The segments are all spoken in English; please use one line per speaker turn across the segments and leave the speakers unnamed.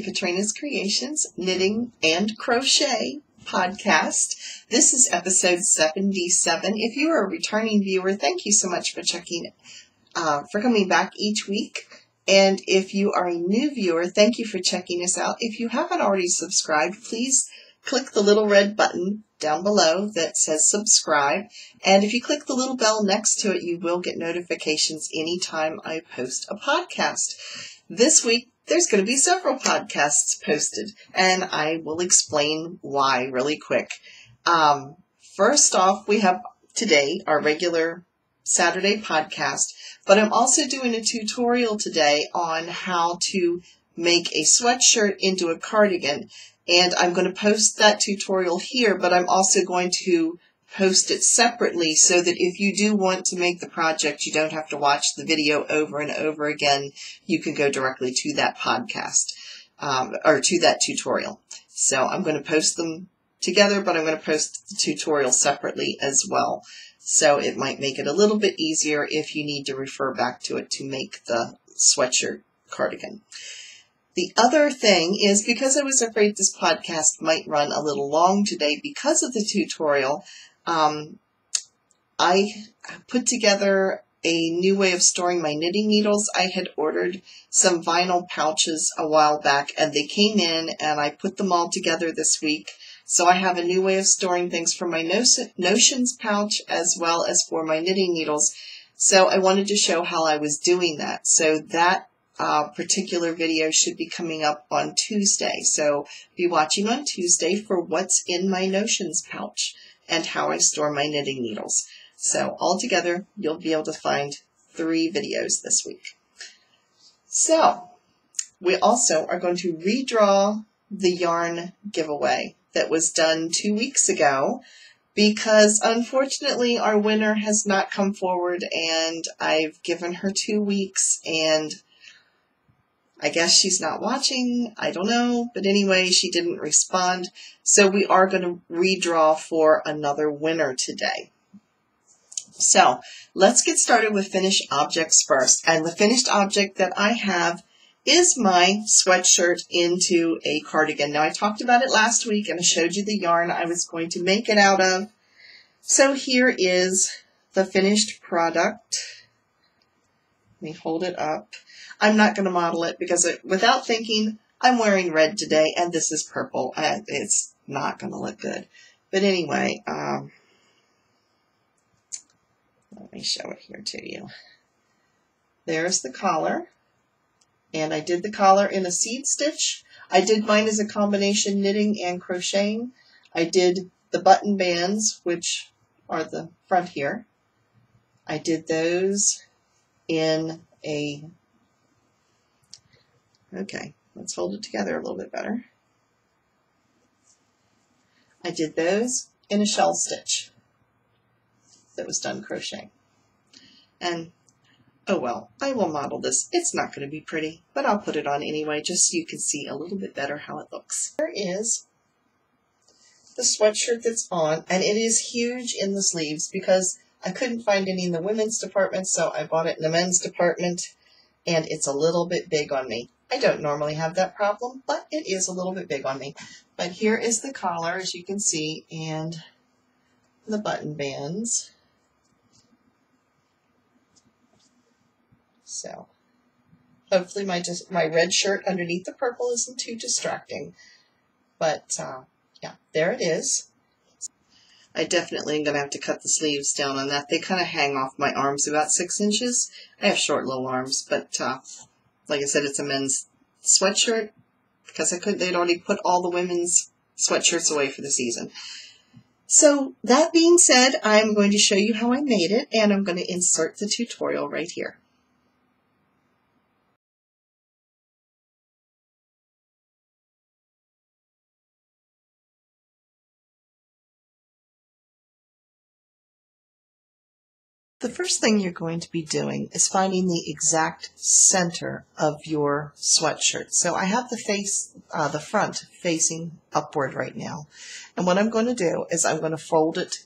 to Katrina's Creations Knitting and Crochet podcast. This is episode 77. If you are a returning viewer, thank you so much for coming back each week. And if you are a new viewer, thank you for checking us out. If you haven't already subscribed, please click the little red button down below that says subscribe. And if you click the little bell next to it, you will get notifications anytime I post a podcast. This week, there's going to be several podcasts posted, and I will explain why really quick. First off, we have today our regular Saturday podcast, but I'm also doing a tutorial today on how to make a sweatshirt into a cardigan. And I'm going to post that tutorial here, but I'm also going to post it separately so that if you do want to make the project, you don't have to watch the video over and over again. You can go directly to that podcast or to that tutorial. So I'm going to post them together, but I'm going to post the tutorial separately as well. So it might make it a little bit easier if you need to refer back to it to make the sweatshirt cardigan. The other thing is, because I was afraid this podcast might run a little long today because of the tutorial, I put together a new way of storing my knitting needles. I had ordered some vinyl pouches a while back, and they came in, and I put them all together this week. So I have a new way of storing things for my notions pouch as well as for my knitting needles. So I wanted to show how I was doing that. So that particular video should be coming up on Tuesday. So be watching on Tuesday for what's in my notions pouch and how I store my knitting needles. So altogether, you'll be able to find 3 videos this week. So we also are going to redraw the yarn giveaway that was done 2 weeks ago, because unfortunately our winner has not come forward, and I've given her 2 weeks, and I guess she's not watching, I don't know, but anyway, she didn't respond. So we are going to redraw for another winner today. So let's get started with finished objects first. And the finished object that I have is my sweatshirt into a cardigan. Now I talked about it last week and I showed you the yarn I was going to make it out of. So here is the finished product. Let me hold it up. I'm not going to model it because without thinking, I'm wearing red today and this is purple. It's not going to look good. But anyway, let me show it here to you. There's the collar. And I did the collar in a seed stitch. I did mine as a combination knitting and crocheting. I did the button bands, which are the front here. I did those in a... Okay, let's hold it together a little bit better. I did those in a shell stitch that was done crocheting. And, oh well, I will model this. It's not going to be pretty, but I'll put it on anyway, just so you can see a little bit better how it looks. Here is the sweatshirt that's on, and it is huge in the sleeves because I couldn't find any in the women's department, so I bought it in the men's department, and it's a little bit big on me. I don't normally have that problem, but it is a little bit big on me. But here is the collar, as you can see, and the button bands. So hopefully my red shirt underneath the purple isn't too distracting. But yeah, there it is. I definitely am going to have to cut the sleeves down on that. They kind of hang off my arms about 6 inches. I have short little arms, but like I said, it's a men's sweatshirt because they'd already put all the women's sweatshirts away for the season. So that being said, I'm going to show you how I made it, and I'm going to insert the tutorial right here. The first thing you're going to be doing is finding the exact center of your sweatshirt. So I have the front facing upward right now. And what I'm going to do is I'm going to fold it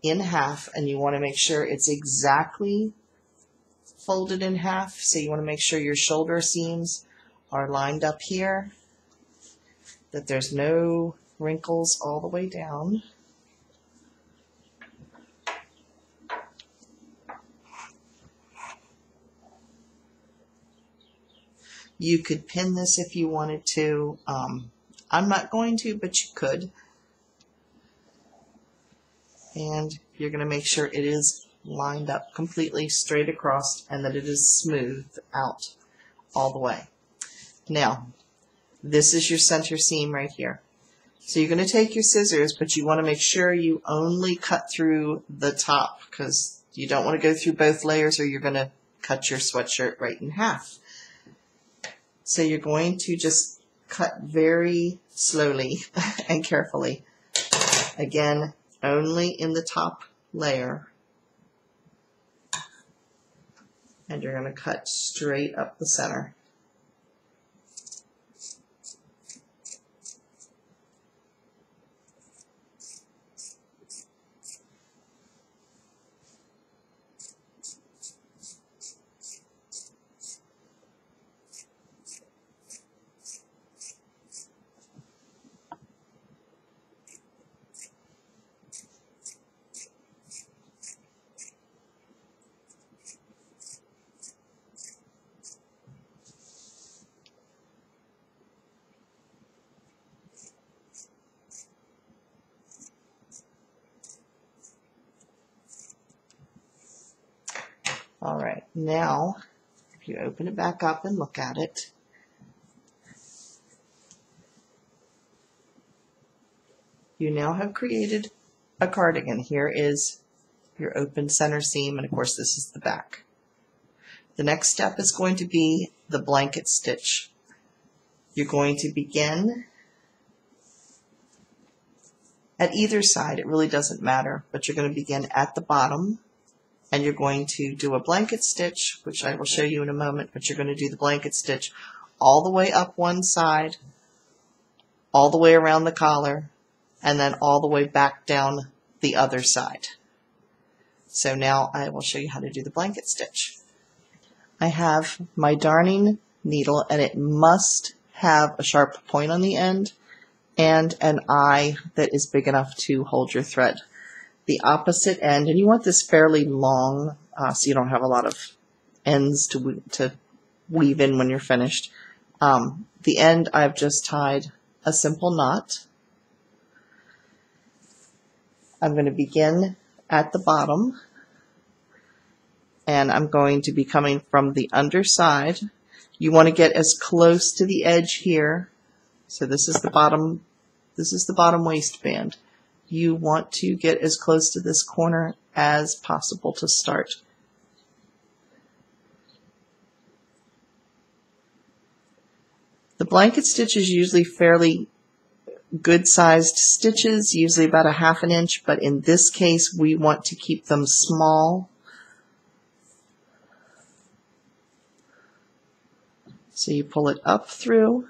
in half, and you want to make sure it's exactly folded in half. So you want to make sure your shoulder seams are lined up here that there's no wrinkles all the way down. You could pin this if you wanted to. I'm not going to, but you could. And you're going to make sure it is lined up completely straight across and that it is smooth out all the way. Now, this is your center seam right here. So you're going to take your scissors, but you want to make sure you only cut through the top because you don't want to go through both layers or you're going to cut your sweatshirt right in half. So you're going to just cut very slowly and carefully. Again, only in the top layer. And you're going to cut straight up the center. All right, now if you open it back up and look at it, you now have created a cardigan. Here is your open center seam, and of course this is the back. The next step is going to be the blanket stitch. You're going to begin at either side, it really doesn't matter, but you're going to begin at the bottom. And you're going to do a blanket stitch, which I will show you in a moment, but you're going to do the blanket stitch all the way up one side, all the way around the collar, and then all the way back down the other side. So now I will show you how to do the blanket stitch. I have my darning needle, and it must have a sharp point on the end and an eye that is big enough to hold your thread. The opposite end, and you want this fairly long so you don't have a lot of ends to weave in when you're finished. The end I've just tied a simple knot. I'm going to begin at the bottom, and I'm going to be coming from the underside. You want to get as close to the edge here. So this is the bottom waistband. You want to get as close to this corner as possible to start. The blanket stitch is usually fairly good sized stitches, usually about a ½ inch, but in this case we want to keep them small. So you pull it up through.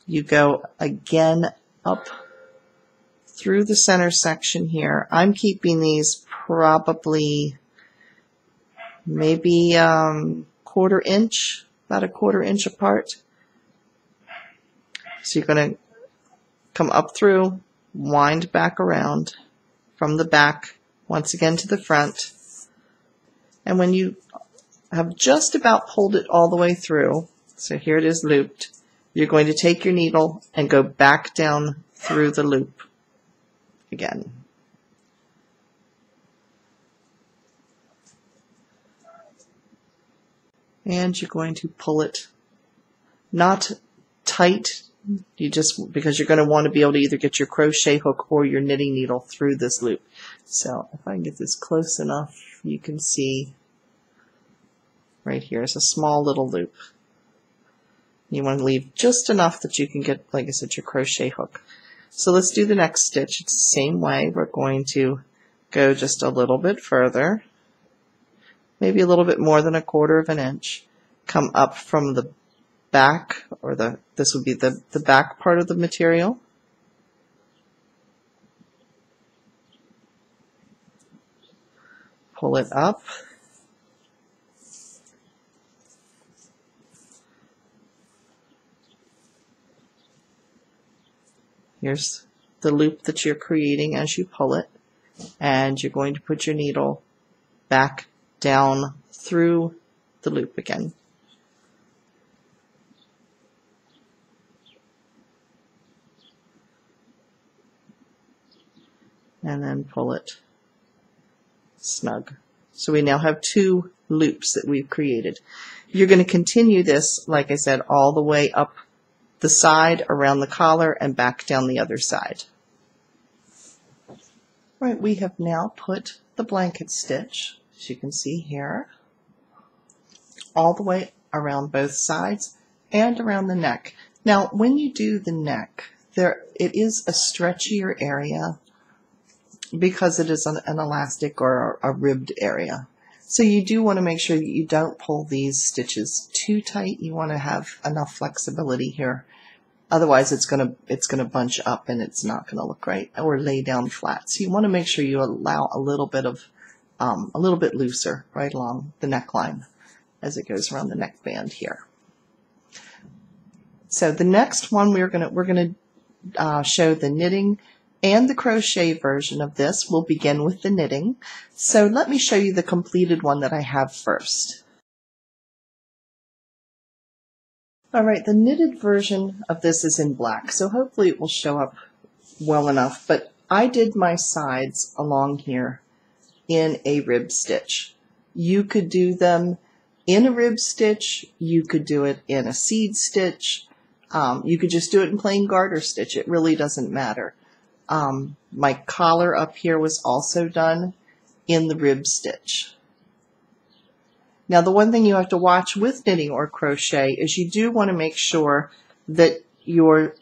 You go again up through the center section here. I'm keeping these probably maybe about a quarter inch apart. So you're going to come up through, wind back around from the back once again to the front. And when you have just about pulled it all the way through, so here it is looped, you're going to take your needle and go back down through the loop again. And you're going to pull it not tight, because you're going to want to be able to either get your crochet hook or your knitting needle through this loop. So if I can get this close enough, you can see right here is a small little loop. You want to leave just enough that you can get, like I said, your crochet hook. So let's do the next stitch. It's the same way. We're going to go just a little bit further, maybe a little bit more than a quarter inch. Come up from the back, or this would be the back part of the material. Pull it up. Here's the loop that you're creating as you pull it, and you're going to put your needle back down through the loop again. And then pull it snug. So we now have 2 loops that we've created. You're going to continue this, like I said, all the way up the side, around the collar, and back down the other side. Right, we have now put the blanket stitch, as you can see here, all the way around both sides and around the neck. Now, when you do the neck, it is a stretchier area because it is an elastic or a ribbed area. So you do want to make sure that you don't pull these stitches too tight. You want to have enough flexibility here. Otherwise it's gonna bunch up and it's not gonna look right, or lay down flat. So you want to make sure you allow a little bit looser right along the neckline as it goes around the neckband here. So the next one we're gonna show the knitting and the crochet version of this. We'll begin with the knitting. So let me show you the completed one that I have first. Alright, the knitted version of this is in black, so hopefully it will show up well enough, but I did my sides along here in a rib stitch. You could do them in a rib stitch, you could do it in a seed stitch, you could just do it in plain garter stitch. It really doesn't matter. My collar up here was also done in the rib stitch. Now, the one thing you have to watch with knitting or crochet is you do want to make sure that your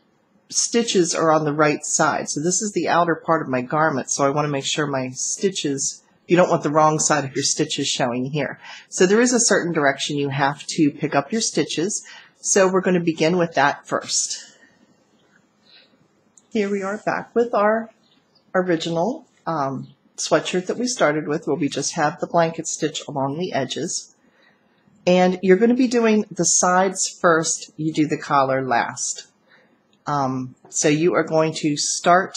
stitches are on the right side. So this is the outer part of my garment, so I want to make sure my stitches, you don't want the wrong side of your stitches showing here. So there is a certain direction you have to pick up your stitches. So we're going to begin with that first. Here we are back with our original sweatshirt that we started with, where we just have the blanket stitch along the edges. And you're going to be doing the sides first, you do the collar last. So you are going to start,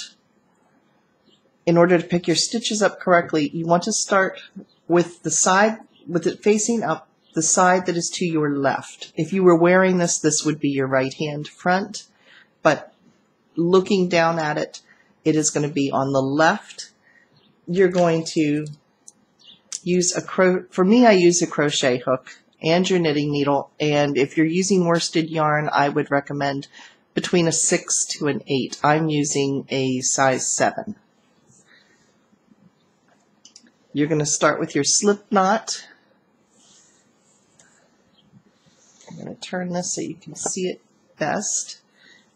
in order to pick your stitches up correctly, you want to start with the side, with it facing up, the side that is to your left. If you were wearing this, this would be your right hand front, but looking down at it, it is going to be on the left. You're going to use for me, I use a crochet hook and your knitting needle, and if you're using worsted yarn, I would recommend between a 6 to an 8. I'm using a size 7. You're going to start with your slip knot. I'm going to turn this so you can see it best.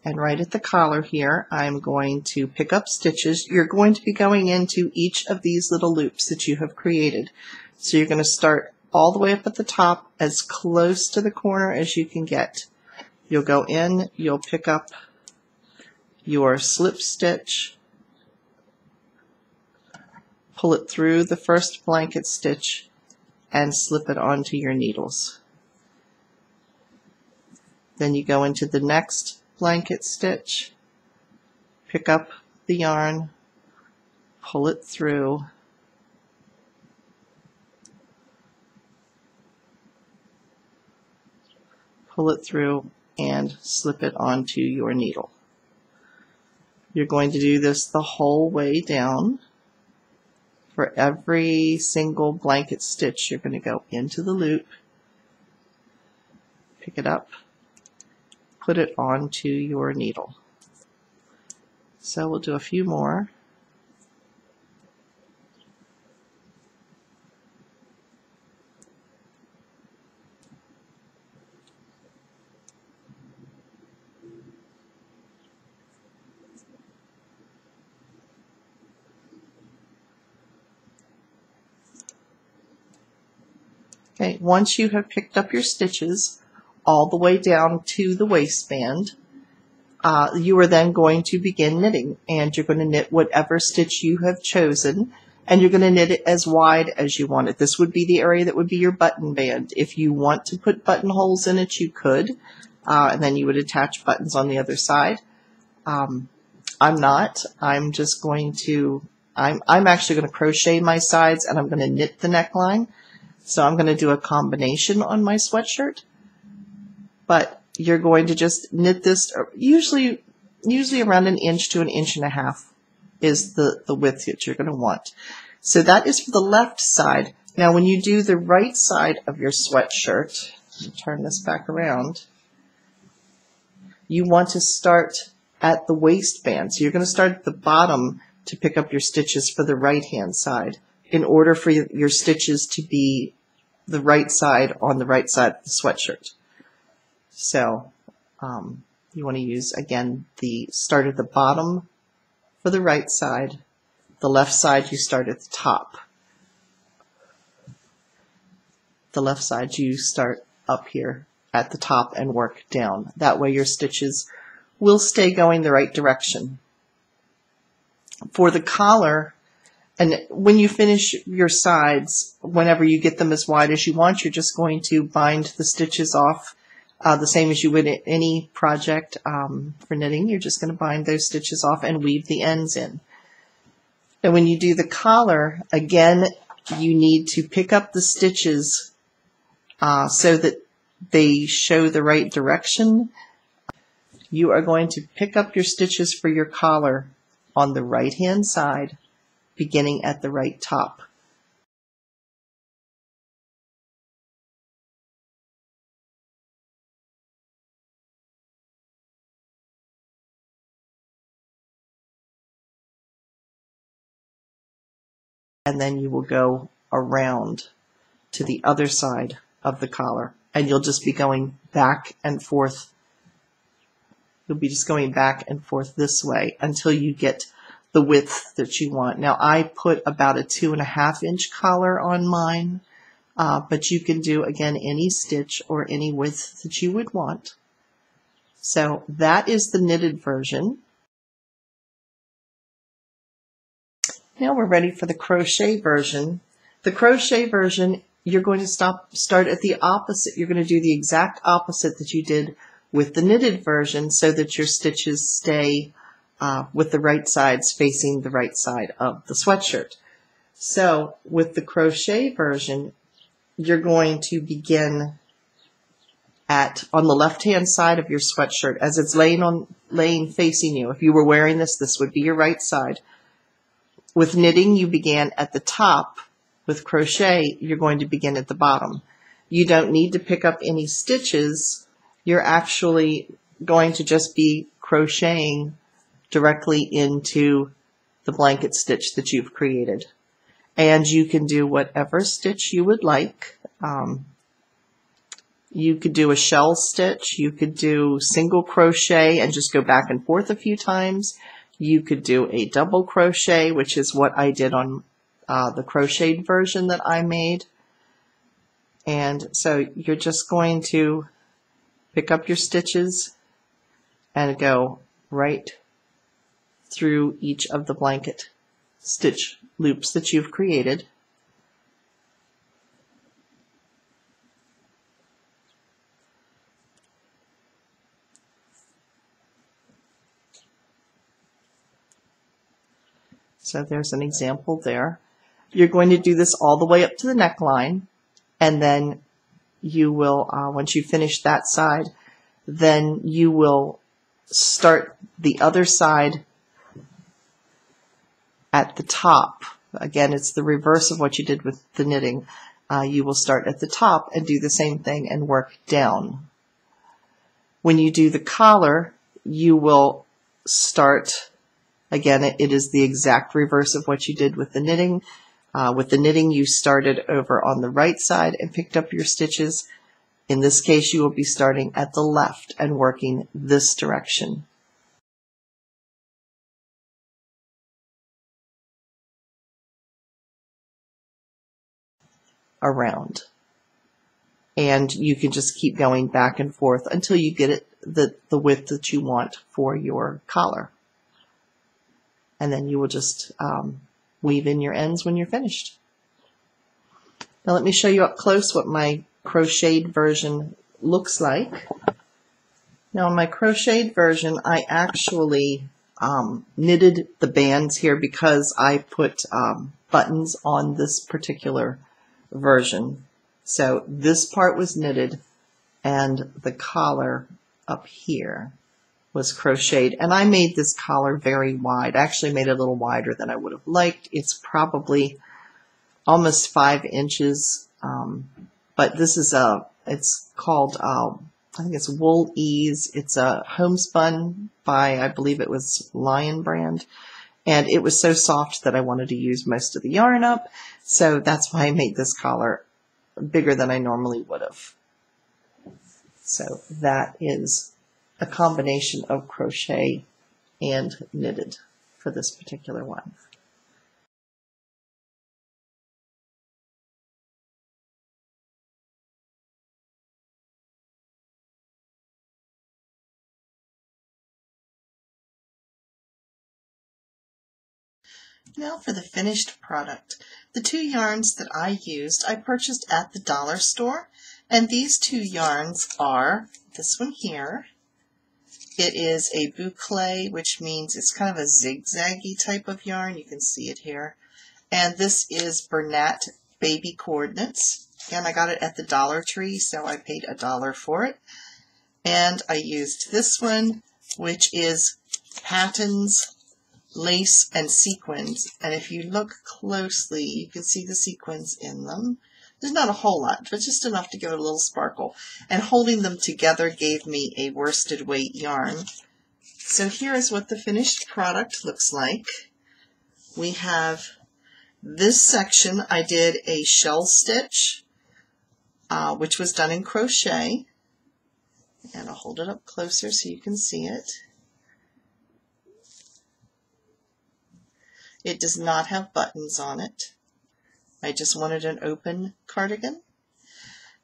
And right at the collar here, I'm going to pick up stitches. You're going to be going into each of these little loops that you have created. So you're going to start all the way up at the top, as close to the corner as you can get. You'll go in, you'll pick up your slip stitch, pull it through the first blanket stitch, and slip it onto your needles. Then you go into the next blanket stitch, pick up the yarn, pull it through, and slip it onto your needle. You're going to do this the whole way down. For every single blanket stitch, you're going to go into the loop, pick it up, put it onto your needle. So we'll do a few more. Okay, once you have picked up your stitches all the way down to the waistband, you are then going to begin knitting, and you're going to knit whatever stitch you have chosen, and you're going to knit it as wide as you want it. This would be the area that would be your button band. If you want to put buttonholes in it, you could, and then you would attach buttons on the other side. I'm not. I'm just going to, I'm actually going to crochet my sides and I'm going to knit the neckline. So I'm going to do a combination on my sweatshirt. But you're going to just knit this, usually around 1 inch to 1.5 inches is the width that you're going to want. So that is for the left side. Now when you do the right side of your sweatshirt, turn this back around, you want to start at the waistband. So you're going to start at the bottom to pick up your stitches for the right hand side in order for your stitches to be the right side on the right side of the sweatshirt. So you want to use, again, the start at the bottom for the right side. The left side you start at the top. The left side you start up here at the top and work down. That way your stitches will stay going the right direction. For the collar, and when you finish your sides, whenever you get them as wide as you want, you're just going to bind the stitches off the same as you would in any project for knitting. You're just going to bind those stitches off and weave the ends in. And when you do the collar, again, you need to pick up the stitches so that they show the right direction. You are going to pick up your stitches for your collar on the right hand side, beginning at the right top. And then you will go around to the other side of the collar, and you'll just be going back and forth. You'll be just going back and forth this way until you get the width that you want. Now I put about a 2.5 inch collar on mine, but you can do, again, any stitch or any width that you would want. So that is the knitted version. Now we're ready for the crochet version. The crochet version, you're going to start at the opposite. You're going to do the exact opposite that you did with the knitted version so that your stitches stay with the right sides facing the right side of the sweatshirt. So with the crochet version, you're going to begin on the left-hand side of your sweatshirt as it's laying facing you. If you were wearing this, this would be your right side. With knitting, you began at the top. With crochet, you're going to begin at the bottom. You don't need to pick up any stitches. You're actually going to just be crocheting directly into the blanket stitch that you've created. And you can do whatever stitch you would like. You could do a shell stitch. You could do single crochet and just go back and forth a few times. You could do a double crochet, which is what I did on the crocheted version that I made. And so you're just going to pick up your stitches and go right through each of the blanket stitch loops that you've created. So there's an example there. You're going to do this all the way up to the neckline, and then you will, once you finish that side, then you will start the other side at the top. Again, it's the reverse of what you did with the knitting. You will start at the top and do the same thing and work down. When you do the collar, you will start, again, it is the exact reverse of what you did with the knitting. With the knitting, you started over on the right side and picked up your stitches. In this case, you will be starting at the left and working this direction. Around. And you can just keep going back and forth until you get it the width that you want for your collar. And then you will just weave in your ends when you're finished. Now let me show you up close what my crocheted version looks like. Now in my crocheted version, I actually knitted the bands here because I put buttons on this particular version. So this part was knitted and the collar up here was crocheted. And I made this collar very wide. I actually made it a little wider than I would have liked. It's probably almost 5 inches. But this is it's called, I think it's Wool Ease. It's a homespun by, I believe it was Lion brand. And it was so soft that I wanted to use most of the yarn up. So that's why I made this collar bigger than I normally would have. So that is a combination of crochet and knitted for this particular one. Now for the finished product. The 2 yarns that I used, I purchased at the dollar store, and these 2 yarns are this one here. It is a boucle, which means it's kind of a zigzaggy type of yarn. You can see it here. And this is Bernat Baby Coordinates. Again, I got it at the Dollar Tree, so I paid $1 for it. And I used this one, which is Patons, Lace, and Sequins. And if you look closely, you can see the sequins in them. There's not a whole lot, but just enough to give it a little sparkle. And holding them together gave me a worsted weight yarn. So here is what the finished product looks like. We have this section. I did a shell stitch, which was done in crochet. And I'll hold it up closer so you can see it. It does not have buttons on it. I just wanted an open cardigan.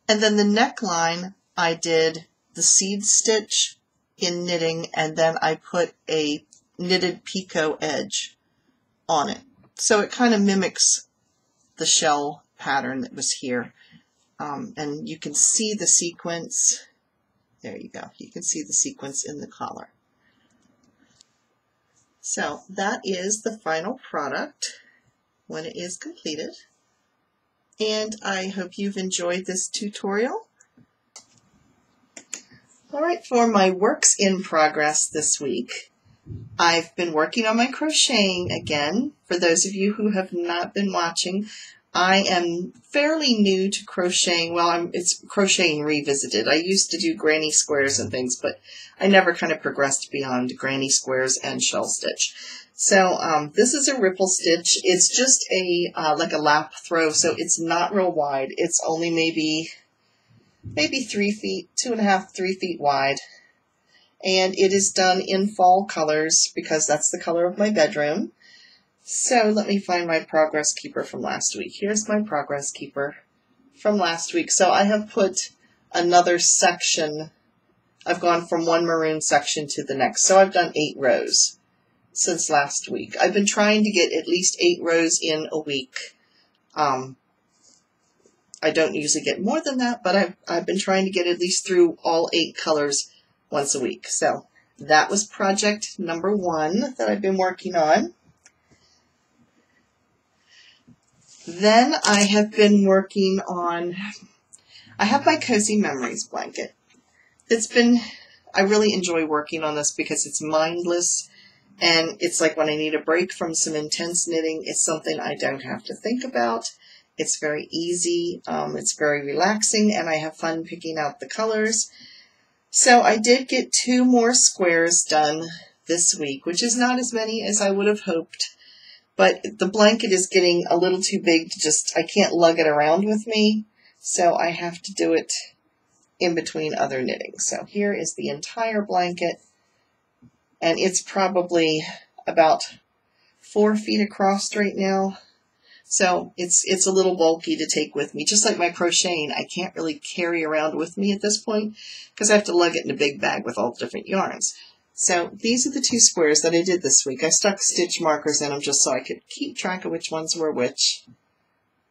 And then the neckline, I did the seed stitch in knitting, and then I put a knitted picot edge on it. So it kind of mimics the shell pattern that was here. And you can see the sequence. There you go. You can see the sequence in the collar. So that is the final product when it is completed. And I hope you've enjoyed this tutorial. Alright, for my works in progress this week, I've been working on my crocheting again. For those of you who have not been watching, I am fairly new to crocheting. Well, it's crocheting revisited. I used to do granny squares and things, but I never kind of progressed beyond granny squares and shell stitch. So this is a ripple stitch. It's just a like a lap throw, so it's not real wide. It's only maybe 3 feet, 2.5, 3 feet wide. And it is done in fall colors because that's the color of my bedroom. So let me find my progress keeper from last week. Here's my progress keeper from last week. So I have put another section. I've gone from one maroon section to the next. So I've done 8 rows since last week. I've been trying to get at least 8 rows in a week. I don't usually get more than that, but I've been trying to get at least through all 8 colors once a week. So that was project number 1 that I've been working on. Then I have been working on, I have my Cozy Memories blanket. I really enjoy working on this because it's mindless, and it's like when I need a break from some intense knitting, it's something I don't have to think about. It's very easy, it's very relaxing, and I have fun picking out the colors. So I did get 2 more squares done this week, which is not as many as I would have hoped. But the blanket is getting a little too big to I can't lug it around with me, so I have to do it in between other knitting. So here is the entire blanket, and it's probably about 4 feet across right now. So it's a little bulky to take with me. Just like my crocheting, I can't really carry around with me at this point because I have to lug it in a big bag with all the different yarns. So these are the 2 squares that I did this week. I stuck stitch markers in them just so I could keep track of which ones were which.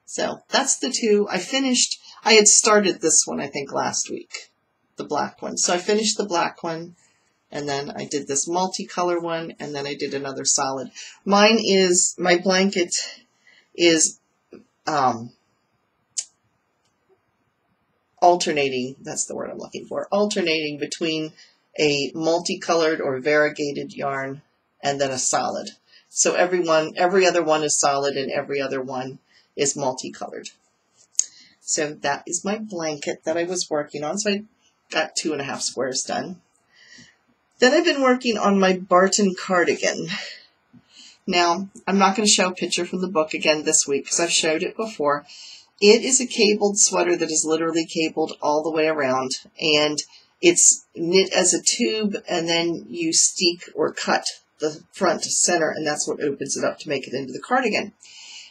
So that's the 2. I had started this one, I think, last week, the black one. So I finished the black one, and then I did this multicolor one, and then I did another solid. Mine is, my blanket is alternating, that's the word I'm looking for, alternating between a multicolored or variegated yarn and then a solid. So every other one is solid and every other one is multicolored. So that is my blanket that I was working on. So I got 2.5 squares done. Then I've been working on my Barton cardigan. Now, I'm not going to show a picture from the book again this week because I've showed it before. It is a cabled sweater that is literally cabled all the way around, and it's knit as a tube, and then you steek or cut the front to center, and that's what opens it up to make it into the cardigan.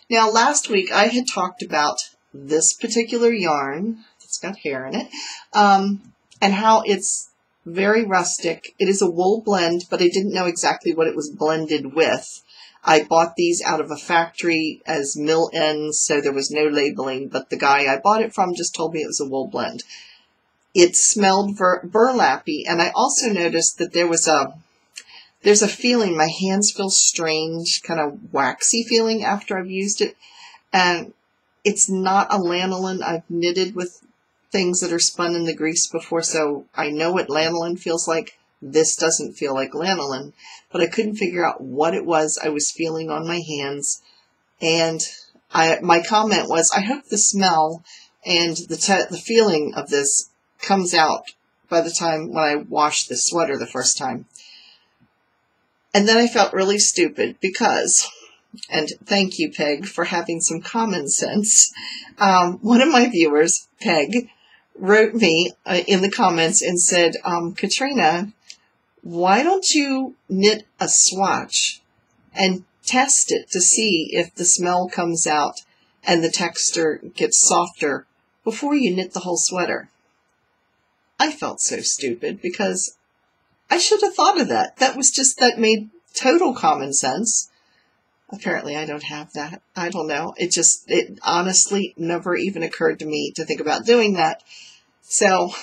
Now, last week I had talked about this particular yarn, it's got hair in it, and how it's very rustic. It is a wool blend, but I didn't know exactly what it was blended with. I bought these out of a factory as mill ends, so there was no labeling, but the guy I bought it from just told me it was a wool blend. It smelled burlappy, and I also noticed that there's a feeling, my hands feel strange, kind of waxy feeling after I've used it, and it's not a lanolin. I've knitted with things that are spun in the grease before, so I know what lanolin feels like. This doesn't feel like lanolin, but I couldn't figure out what it was I was feeling on my hands. And my comment was, I hope the smell and the feeling of this comes out by the time when I wash this sweater the first time. And then I felt really stupid because, and thank you, Peg, for having some common sense. One of my viewers, Peg, wrote me in the comments and said, Katrina, why don't you knit a swatch and test it to see if the smell comes out and the texture gets softer before you knit the whole sweater? I felt so stupid because I should have thought of that. That made total common sense. Apparently I don't have that. I don't know. It honestly never even occurred to me to think about doing that. So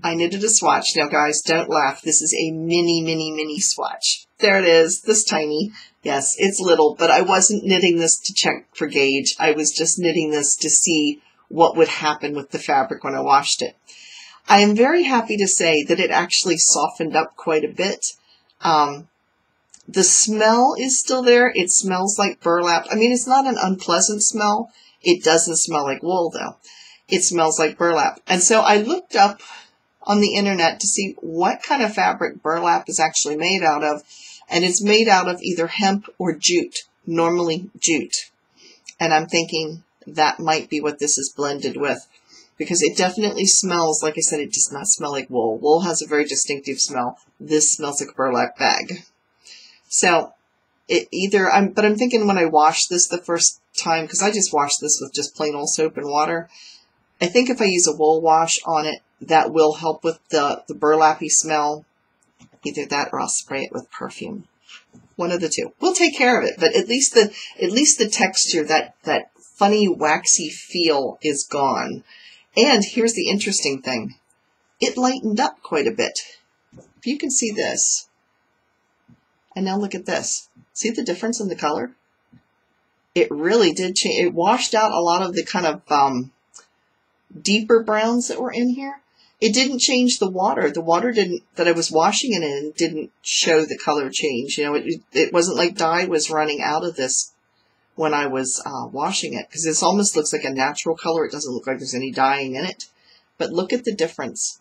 I knitted a swatch. Now, guys, don't laugh. This is a mini, mini, mini swatch. There it is, this tiny. Yes, it's little, but I wasn't knitting this to check for gauge. I was just knitting this to see what would happen with the fabric when I washed it. I am very happy to say that it actually softened up quite a bit. The smell is still there. It smells like burlap. I mean, it's not an unpleasant smell. It doesn't smell like wool, though. It smells like burlap. And so I looked up on the internet to see what kind of fabric burlap is actually made out of, and it's made out of either hemp or jute, normally jute. And I'm thinking that might be what this is blended with, because it definitely smells, like I said, it does not smell like wool. Wool has a very distinctive smell. This smells like a burlap bag. So but I'm thinking when I wash this the first time, because I just washed this with just plain old soap and water, I think if I use a wool wash on it, that will help with the burlappy smell. Either that or I'll spray it with perfume. One of the two. We'll take care of it, but at least the texture, that funny waxy feel is gone. And here's the interesting thing. It lightened up quite a bit. If you can see this. And now look at this. See the difference in the color? It really did change. It washed out a lot of the kind of deeper browns that were in here. It didn't change the water. The water that I was washing it in didn't show the color change. You know, it wasn't like dye was running out of this when I was washing it, because this almost looks like a natural color. It doesn't look like there's any dyeing in it. But look at the difference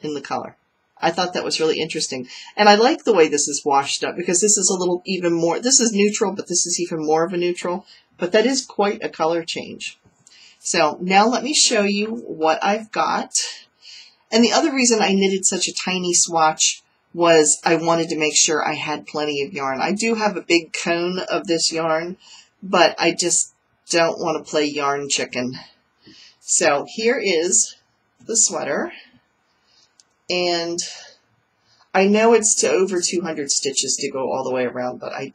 in the color. I thought that was really interesting. And I like the way this is washed up, because this is a little even more, this is neutral, but this is even more of a neutral. But that is quite a color change. So now let me show you what I've got. And the other reason I knitted such a tiny swatch was I wanted to make sure I had plenty of yarn. I do have a big cone of this yarn, but I just don't want to play yarn chicken. So here is the sweater. And I know it's to over 200 stitches to go all the way around, but I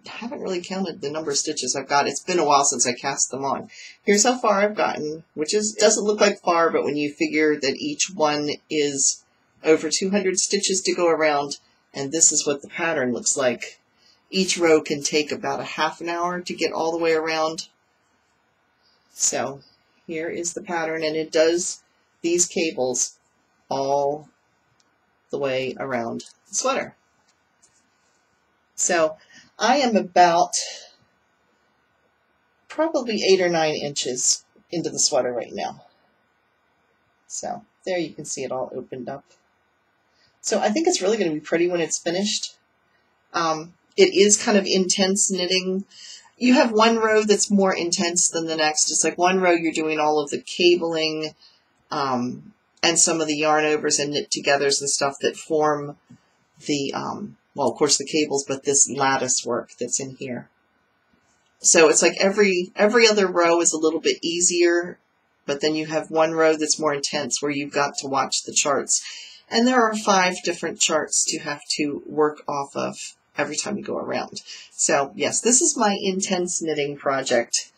haven't really counted the number of stitches I've got. It's been a while since I cast them on. Here's how far I've gotten, which doesn't look like far, but when you figure that each one is over 200 stitches to go around, and this is what the pattern looks like. Each row can take about a half an hour to get all the way around. So here is the pattern, and it does these cables all the way around the sweater. So I am about probably 8 or 9 inches into the sweater right now. So there you can see it all opened up. So I think it's really going to be pretty when it's finished. It is kind of intense knitting. You have one row that's more intense than the next. It's like one row you're doing all of the cabling and some of the yarn overs and knit togethers and stuff that form the, well, of course the cables, but this lattice work that's in here. So it's like every other row is a little bit easier, but then you have one row that's more intense where you've got to watch the charts. And there are 5 different charts to have to work off of every time you go around. So yes, this is my intense knitting project.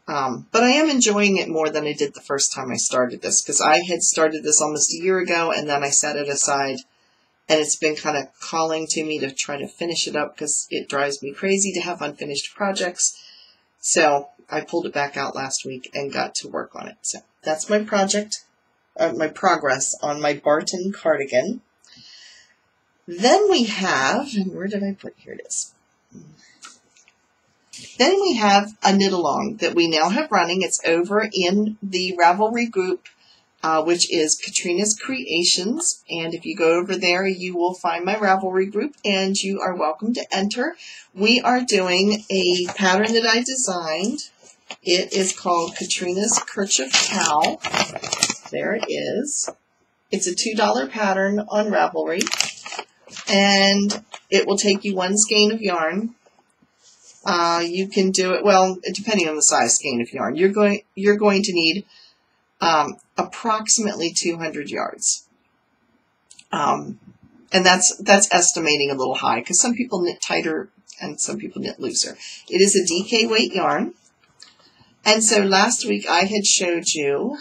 But I am enjoying it more than I did the first time I started this, because I had started this almost a year ago and then I set it aside, and it's been kind of calling to me to try to finish it up because it drives me crazy to have unfinished projects. So I pulled it back out last week and got to work on it. So that's my project, my progress on my Barton cardigan. Then we have, and where did I put, here it is. Then we have a knit along that we now have running. It's over in the Ravelry group, which is Katrina's Creations. And if you go over there, you will find my Ravelry group, and you are welcome to enter. We are doing a pattern that I designed. It is called Katrina's Kerchief Cowl. There it is. It's a $2 pattern on Ravelry, and it will take you 1 skein of yarn. You can do it, well, depending on the size skein of yarn. You're going to need approximately 200 yards. And that's estimating a little high, because some people knit tighter and some people knit looser. It is a DK weight yarn. And so last week I had showed you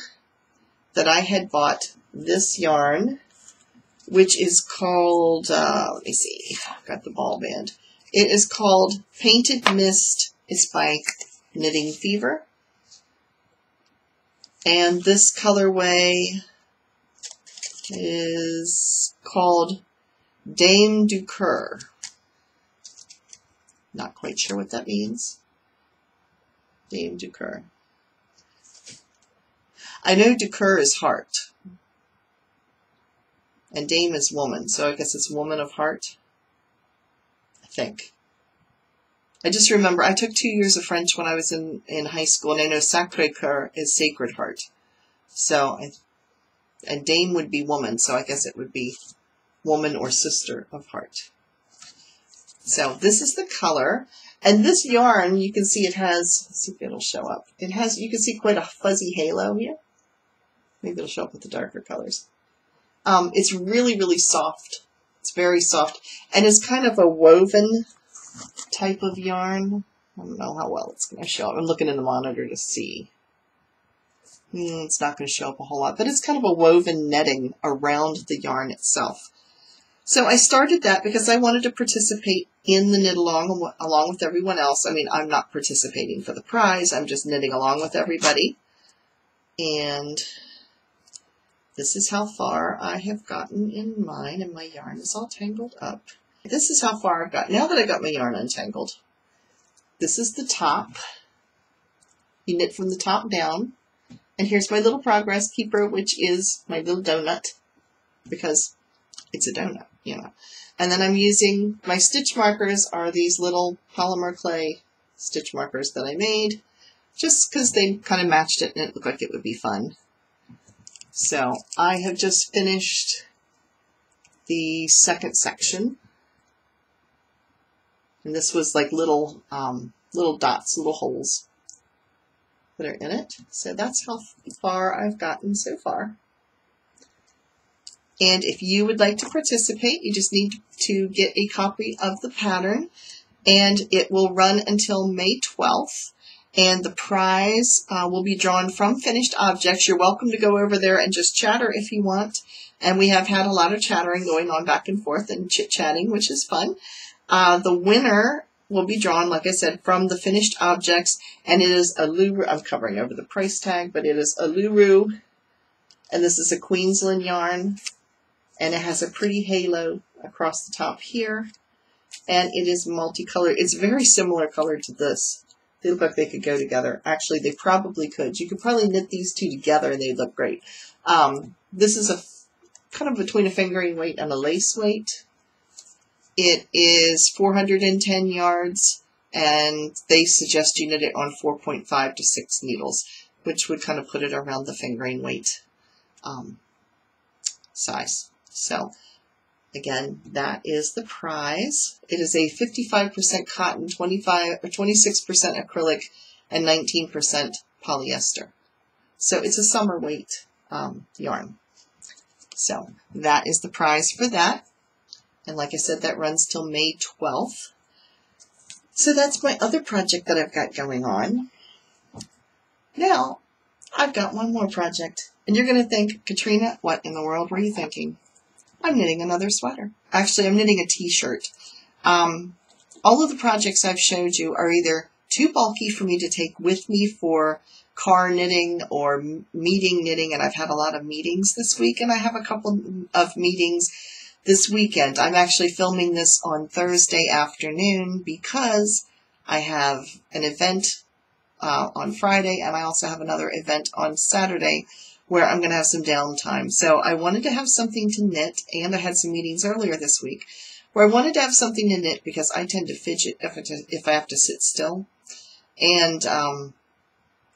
that I had bought this yarn, which is called, let me see, I've got the ball band. It is called Painted Mist. It's by Knitting Fever. And this colorway is called Dame du Coeur. Not quite sure what that means. Dame du Coeur. I know du Coeur is heart. And Dame is woman, so I guess it's woman of heart. I think. I just remember I took 2 years of French when I was in high school, and I know Sacré-Cœur is Sacred Heart. So, and Dame would be woman, so I guess it would be woman or sister of heart. So this is the color, and this yarn, you can see it has, let's see if it'll show up. It has, you can see quite a fuzzy halo here. Maybe it'll show up with the darker colors. It's really, really soft. It's very soft, and it's kind of a woven type of yarn. I don't know how well it's going to show up. I'm looking in the monitor to see. It's not going to show up a whole lot, but it's kind of a woven netting around the yarn itself. So I started that because I wanted to participate in the knit along with everyone else. I mean, I'm not participating for the prize. I'm just knitting along with everybody. And this is how far I have gotten in mine, and my yarn is all tangled up. This is how far I've got. Now that I got my yarn untangled, this is the top. You knit from the top down. And here's my little progress keeper, which is my little donut, because it's a donut, you know. And then I'm using, my stitch markers are these little polymer clay stitch markers that I made, just because they kind of matched it and it looked like it would be fun. So I have just finished the second section. And this was like little dots, little holes that are in it. So that's how far I've gotten so far. And if you would like to participate, you just need to get a copy of the pattern, and it will run until May 12th. And the prize will be drawn from finished objects. You're welcome to go over there and just chatter if you want. And we have had a lot of chattering going on back and forth and chit-chatting, which is fun. The winner will be drawn, like I said, from the finished objects, and it is a Luru. I'm covering over the price tag, but it is a Luru, and this is a Queensland yarn, and it has a pretty halo across the top here, and it is multicolored. It's very similar color to this. They look like they could go together. Actually, they probably could. You could probably knit these two together and they'd look great. This is a kind of between a fingering weight and a lace weight. It is 410 yards, and they suggest you knit it on 4.5 to 6 needles, which would kind of put it around the fingering weight size. So, again, that is the prize. It is a 55% cotton, 25 or 26% acrylic, and 19% polyester. So it's a summer weight yarn. So that is the prize for that. And like I said, that runs till May 12th. So that's my other project that I've got going on. Now, I've got one more project. And you're going to think, Katrina, what in the world were you thinking? I'm knitting another sweater. Actually, I'm knitting a t-shirt. All of the projects I've showed you are either too bulky for me to take with me for car knitting or meeting knitting, and I've had a lot of meetings this week, and I have a couple of meetings this weekend. I'm actually filming this on Thursday afternoon because I have an event on Friday, and I also have another event on Saturday where I'm going to have some downtime. So I wanted to have something to knit, and I had some meetings earlier this week where I wanted to have something to knit because I tend to fidget if I have to sit still. And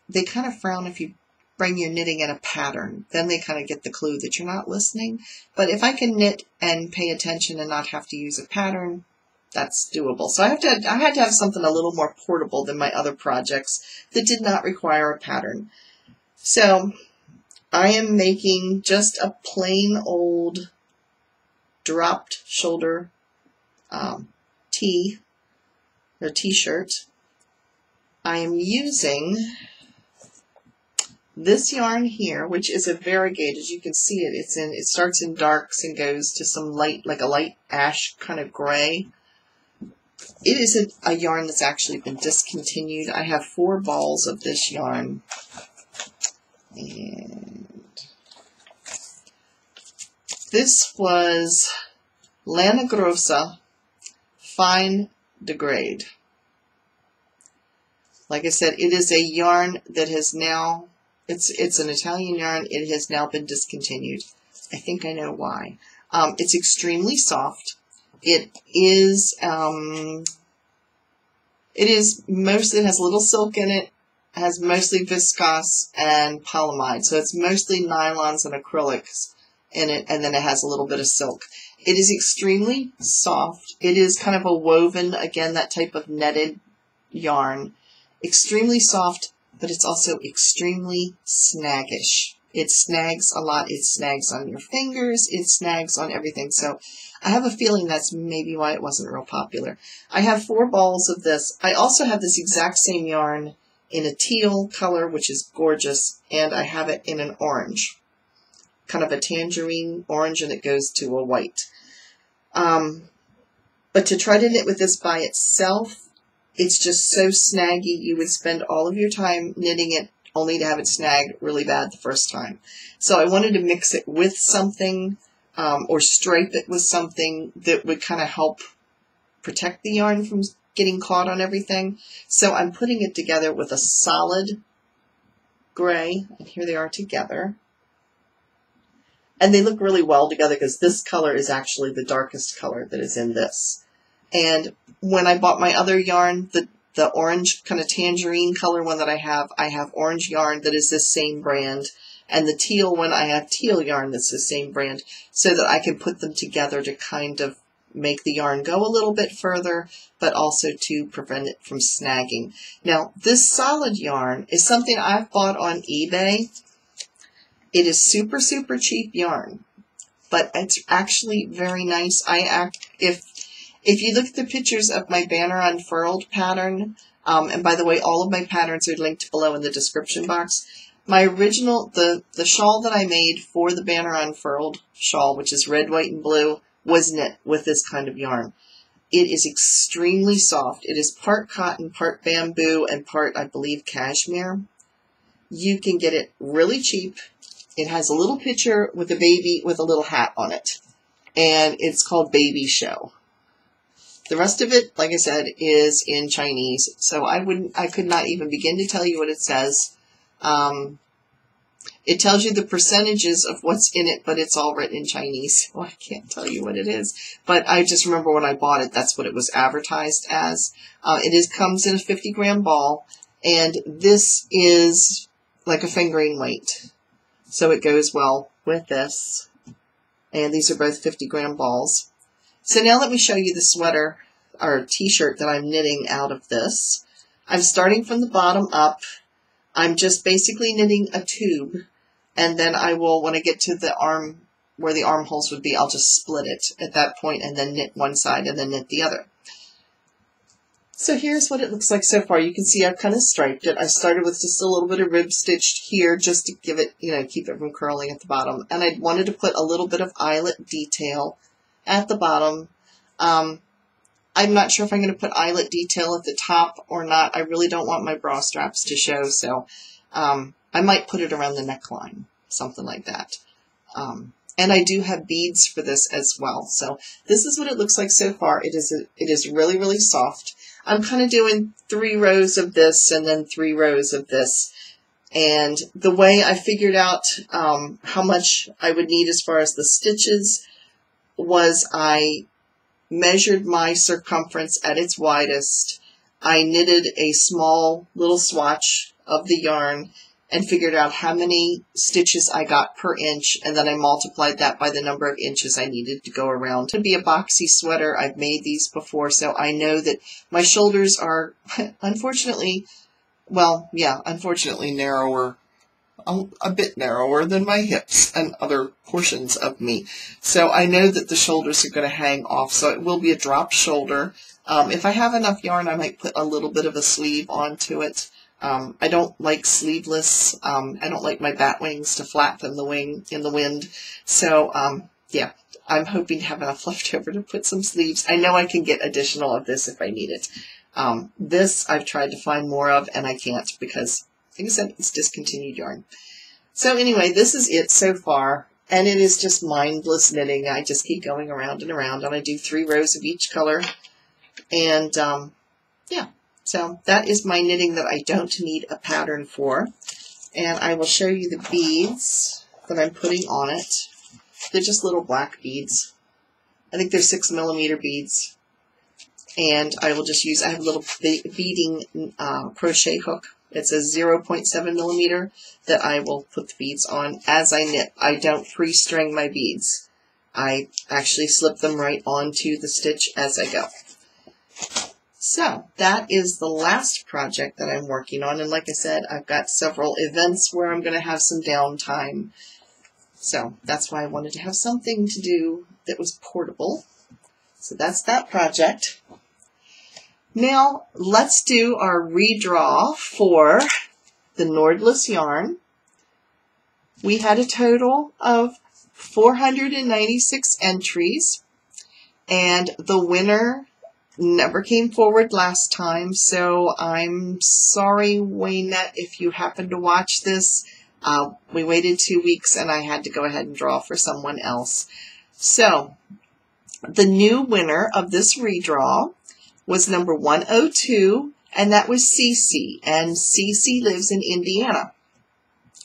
they kind of frown if you bring your knitting in a pattern. Then they kind of get the clue that you're not listening. But if I can knit and pay attention and not have to use a pattern, that's doable. So I had to have something a little more portable than my other projects that did not require a pattern. So I am making just a plain old dropped shoulder tee or t-shirt. I am using this yarn here, which is a variegated. As you can see it starts in darks and goes to some light, like a light ash kind of gray. It is a yarn that's actually been discontinued. I have 4 balls of this yarn. And this was Lana Grossa Fine Degrade. Like I said, it is a yarn that has now, it's an Italian yarn. It has now been discontinued. I think I know why. It's extremely soft. It has little silk in it, has mostly viscose and polyamide. So it's mostly nylons and acrylics in it, and then it has a little bit of silk. It is extremely soft. It is kind of a woven, again, that type of netted yarn. Extremely soft, but it's also extremely snaggish. It snags a lot. It snags on your fingers. It snags on everything. So I have a feeling that's maybe why it wasn't real popular. I have 4 balls of this. I also have this exact same yarn in a teal color, which is gorgeous, and I have it in an orange, kind of a tangerine orange, and it goes to a white. But to try to knit with this by itself, it's just so snaggy. You would spend all of your time knitting it only to have it snag really bad the first time. So I wanted to mix it with something or stripe it with something that would kind of help protect the yarn from getting caught on everything. So I'm putting it together with a solid gray, and here they are together. And they look really well together because this color is actually the darkest color that is in this. And when I bought my other yarn, the orange kind of tangerine color one that I have orange yarn that is this same brand. And the teal one, I have teal yarn that's the same brand, so that I can put them together to kind of make the yarn go a little bit further, but also to prevent it from snagging. Now, this solid yarn is something I've bought on eBay. It is super, super cheap yarn, but it's actually very nice. If you look at the pictures of my banner unfurled pattern, and by the way, all of my patterns are linked below in the description box. My original, the shawl that I made for the Banner Unfurled shawl, which is red, white, and blue, was knit with this kind of yarn. It is extremely soft. It is part cotton, part bamboo, and part, I believe, cashmere. You can get it really cheap. It has a little picture with a baby with a little hat on it. And it's called Baby Show. The rest of it, like I said, is in Chinese. So I could not even begin to tell you what it says. It tells you the percentages of what's in it, but it's all written in Chinese. Well, I can't tell you what it is. But I just remember when I bought it, that's what it was advertised as. Comes in a 50-gram ball, and this is like a fingering weight. So it goes well with this. And these are both 50-gram balls. So now let me show you the sweater or t-shirt that I'm knitting out of this. I'm starting from the bottom up. I'm just basically knitting a tube, and then I will, when I get to the arm, where the armholes would be, I'll just split it at that point and then knit one side and then knit the other. So here's what it looks like so far. You can see I've kind of striped it. I started with just a little bit of rib stitched here just to give it, keep it from curling at the bottom. And I wanted to put a little bit of eyelet detail at the bottom. I'm not sure if I'm going to put eyelet detail at the top or not. I really don't want my bra straps to show, so I might put it around the neckline, something like that. And I do have beads for this as well. So this is what it looks like so far. It is really, really soft. I'm kind of doing 3 rows of this and then 3 rows of this. And the way I figured out how much I would need as far as the stitches was I measured my circumference at its widest. I knitted a small little swatch of the yarn and figured out how many stitches I got per inch, and then I multiplied that by the number of inches I needed to go around. To be a boxy sweater, I've made these before, so I know that my shoulders are unfortunately narrower, a bit narrower than my hips and other portions of me. So I know that the shoulders are going to hang off, so it will be a drop shoulder. If I have enough yarn, I might put a little bit of a sleeve onto it. I don't like sleeveless. I don't like my bat wings to flap in the wind. So, yeah, I'm hoping to have enough left over to put some sleeves. I know I can get additional of this if I need it. This I've tried to find more of, and I can't because, like I said, it's discontinued yarn. So anyway, this is it so far, and it is just mindless knitting. I just keep going around and around, and I do 3 rows of each color. And, yeah. So that is my knitting that I don't need a pattern for. And I will show you the beads that I'm putting on it. They're just little black beads. I think they're 6mm beads. And I will just use, I have a little beading crochet hook. It's a 0.7mm that I will put the beads on as I knit. I don't pre-string my beads. I actually slip them right onto the stitch as I go. So that is the last project that I'm working on. And like I said, I've got several events where I'm going to have some downtime. So that's why I wanted to have something to do that was portable. So that's that project. Now let's do our redraw for the Nordless yarn. We had a total of 496 entries, and the winner never came forward last time, so I'm sorry, Waynette, if you happen to watch this. We waited 2 weeks, and I had to go ahead and draw for someone else. So, the new winner of this redraw was number 102, and that was Cece, and Cece lives in Indiana.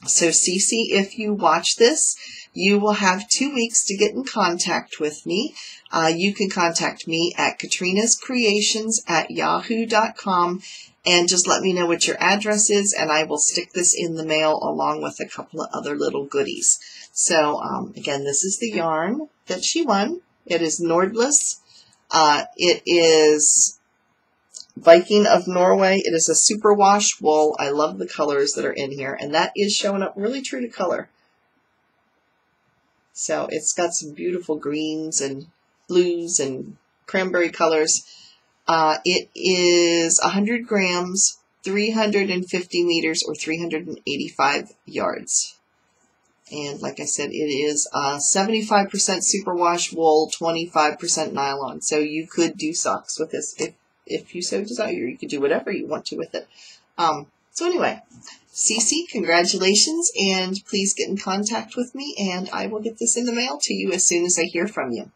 So, Cece, if you watch this, you will have 2 weeks to get in contact with me. You can contact me at KatrinasCreations@yahoo.com and just let me know what your address is, and I will stick this in the mail along with a couple of other little goodies. So, again, this is the yarn that she won. It is Nordless. It is Viking of Norway. It is a superwash wool. I love the colors that are in here, and that is showing up really true to color. So it's got some beautiful greens and blues and cranberry colors. It is 100 grams, 350 meters or 385 yards. And like I said, it is 75% superwash wool, 25% nylon. So you could do socks with this if you so desire. You could do whatever you want to with it. So anyway, Cece, congratulations, and please get in contact with me, and I will get this in the mail to you as soon as I hear from you.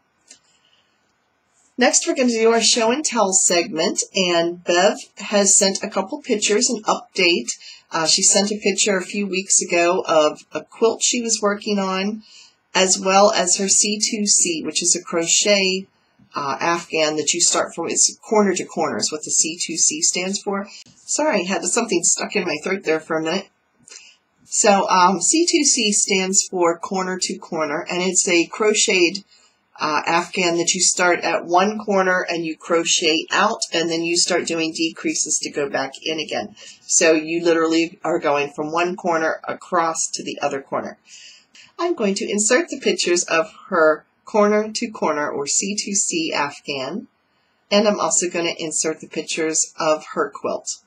Next, we're going to do our show and tell segment, and Bev has sent a couple pictures, an update. She sent a picture a few weeks ago of a quilt she was working on, as well as her C2C, which is a crochet Afghan that you start from. It's corner to corner is what the C2C stands for. Sorry, I had something stuck in my throat there for a minute. So C2C stands for corner to corner, and it's a crocheted Afghan that you start at one corner and you crochet out, and then you start doing decreases to go back in again. So you literally are going from one corner across to the other corner. I'm going to insert the pictures of her corner to corner or C2C Afghan, and I'm also going to insert the pictures of her quilt.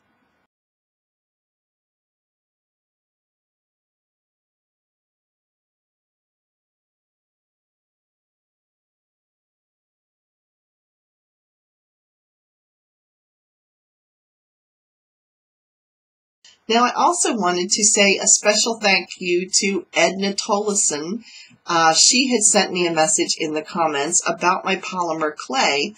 Now, I also wanted to say a special thank you to Edna Tollison. She had sent me a message in the comments about my polymer clay,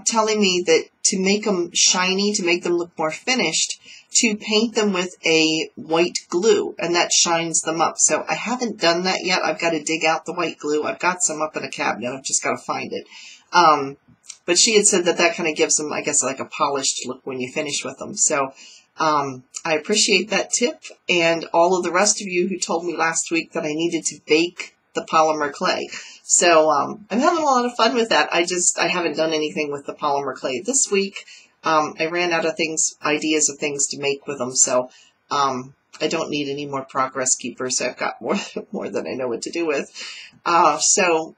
telling me that to make them shiny, to make them look more finished, to paint them with a white glue, and that shines them up. So I haven't done that yet. I've got to dig out the white glue. I've got some up in a cabinet. I've just got to find it. But she had said that that kind of gives them, I guess, like a polished look when you finish with them. So I appreciate that tip, and all of the rest of you who told me last week that I needed to bake the polymer clay. So I'm having a lot of fun with that. I haven't done anything with the polymer clay this week. I ran out of ideas of things to make with them, so I don't need any more progress keepers. I've got more than I know what to do with. So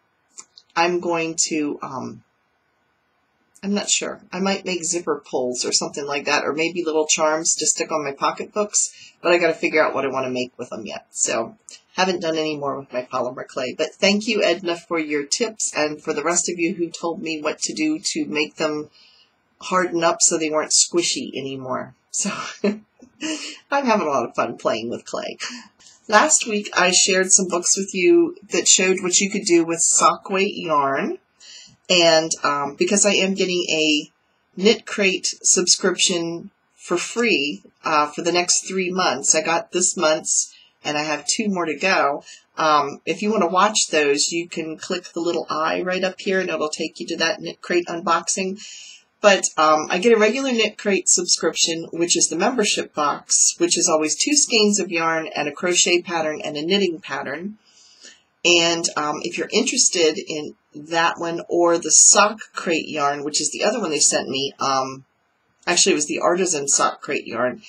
I'm going to I'm not sure. I might make zipper pulls or something like that, or maybe little charms to stick on my pocketbooks, but I got to figure out what I want to make with them yet. So haven't done any more with my polymer clay. But thank you, Edna, for your tips, and for the rest of you who told me what to do to make them harden up so they weren't squishy anymore. So I'm having a lot of fun playing with clay. Last week I shared some books with you that showed what you could do with sock weight yarn. And because I am getting a Knit Crate subscription for free for the next 3 months, I got this month's and I have 2 more to go. If you want to watch those, you can click the little eye right up here and it'll take you to that Knit Crate unboxing. But I get a regular Knit Crate subscription, which is the membership box, which is always 2 skeins of yarn and a crochet pattern and a knitting pattern. And if you're interested in that one or the sock crate yarn, which is the other one they sent me, actually it was the artisan sock crate yarn,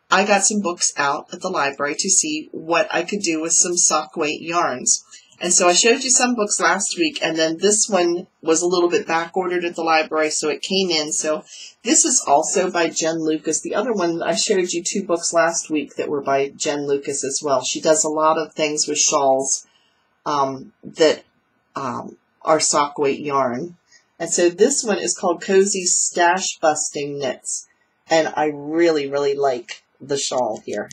I got some books out at the library to see what I could do with some sock weight yarns. And so I showed you some books last week, and then this one was a little bit back ordered at the library, so it came in. So this is also by Jen Lucas. The other one, I showed you 2 books last week that were by Jen Lucas as well. She does a lot of things with shawls that are sock weight yarn. And so this one is called Cozy Stash Busting Knits. And I really, really like the shawl here.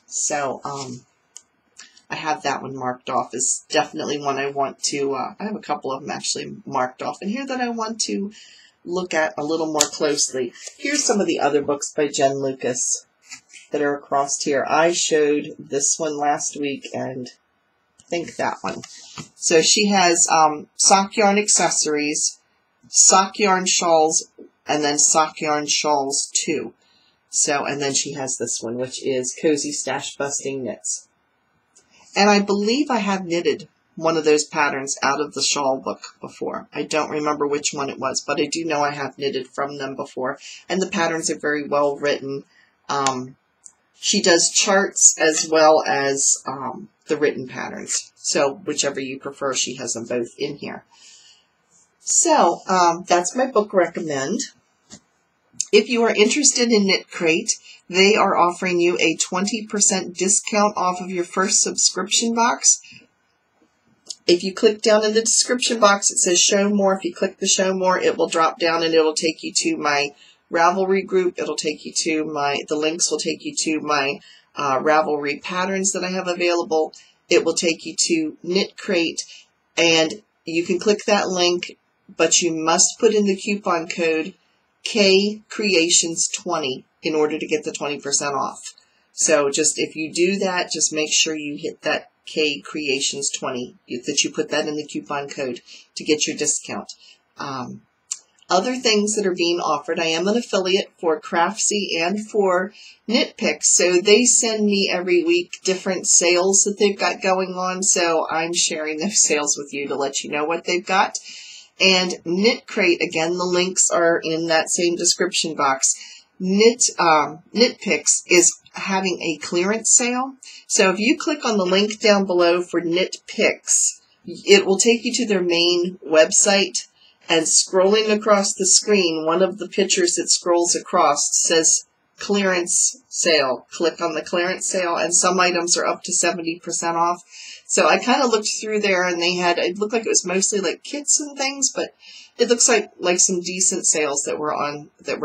So I have that one marked off as definitely one I want to, I have a couple of them actually marked off in here that I want to look at a little more closely. Here's some of the other books by Jen Lucas that are across here. I showed this one last week, and I think that one. So she has sock yarn accessories, sock yarn shawls, and then sock yarn shawls too. So, and then she has this one, which is Cozy Stash Busting Knits. And I believe I have knitted one of those patterns out of the shawl book before. I don't remember which one it was, but I do know I have knitted from them before. And the patterns are very well written. She does charts as well as the written patterns. So whichever you prefer, she has them both in here. So that's my book recommend. If you are interested in Knit Crate, they are offering you a 20% discount off of your first subscription box. If you click down in the description box, it says show more. If you click the show more, it will drop down and it'll take you to my Ravelry group. It'll take you to the links will take you to my Ravelry patterns that I have available. It will take you to Knit Crate, and you can click that link, but you must put in the coupon code KCreations20 in order to get the 20% off. So just if you do that, just make sure you hit that KCreations20, that you put that in the coupon code to get your discount. Other things that are being offered, I am an affiliate for Craftsy and for Knit Picks, so they send me every week different sales that they've got going on, so I'm sharing those sales with you to let you know what they've got. And Knit Crate, again, the links are in that same description box. Knit Picks is having a clearance sale, so if you click on the link down below for Knit Picks, it will take you to their main website. And scrolling across the screen, one of the pictures that scrolls across says clearance sale. Click on the clearance sale, and some items are up to 70% off. So I kind of looked through there, and they had, it looked like it was mostly like kits and things, but it looks like some decent sales that were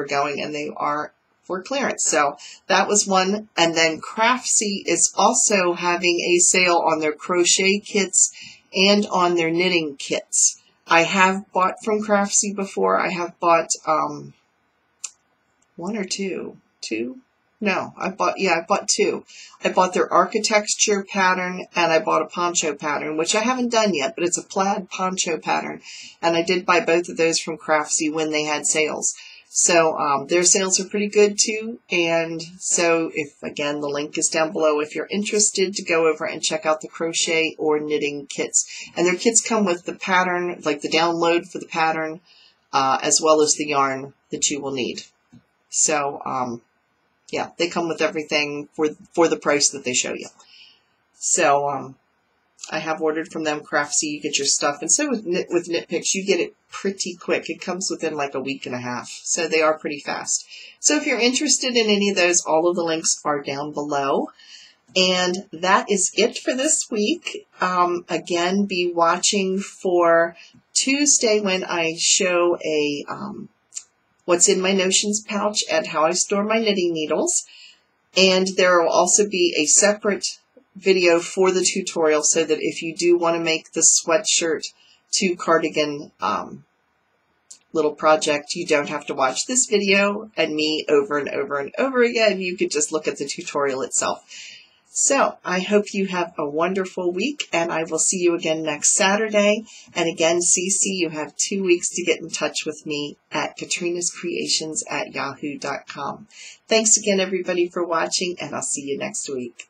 going, and they are for clearance. So that was one. And then Craftsy is also having a sale on their crochet kits and on their knitting kits. I have bought from Craftsy before. I have bought one or two. No, I bought two. I bought their architecture pattern, and I bought a poncho pattern, which I haven't done yet, but it's a plaid poncho pattern. And I did buy both of those from Craftsy when they had sales. So their sales are pretty good too. And so again, the link is down below if you're interested to go over and check out the crochet or knitting kits. And their kits come with the pattern, like the download for the pattern, as well as the yarn that you will need. So yeah, they come with everything for the price that they show you. So I have ordered from them. Craftsy, you get your stuff. And so with Knit Picks, you get it pretty quick. It comes within like a week and a half. So they are pretty fast. So if you're interested in any of those, all of the links are down below. And that is it for this week. Again, be watching for Tuesday when I show a what's in my notions pouch and how I store my knitting needles. And there will also be a separate video for the tutorial, so that if you do want to make the sweatshirt to cardigan little project, you don't have to watch this video and me over and over and over again. You could just look at the tutorial itself. So I hope you have a wonderful week, and I will see you again next Saturday. And again, CC, you have 2 weeks to get in touch with me at KatrinasCreations@yahoo.com. Thanks again, everybody, for watching, and I'll see you next week.